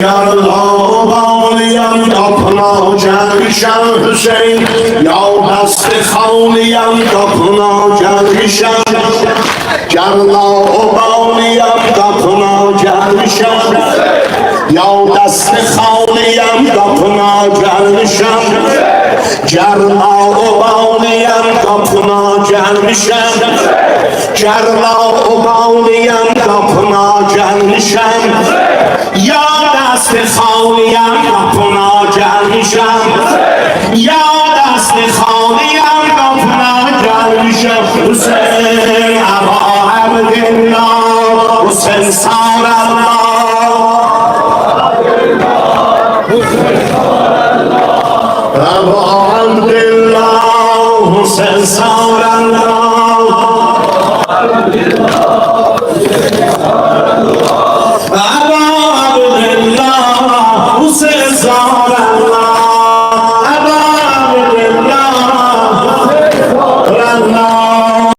یا بالیم دپنا جنشم حسین یا دست خالیم دپنا جنشم جرلا بالیم دپنا جنشم یا دست خالیم دپنا جنشم جرلا بالیم دپنا جنشم جرلا بالیم دپنا جنشم یا دست خالیم دپنا جنشم یا دست خالیم دپنا جنشم حسین ابا عبدالله حسین سار الله ابا عبدالله حسین سار الله ابا عبدالله حسین سار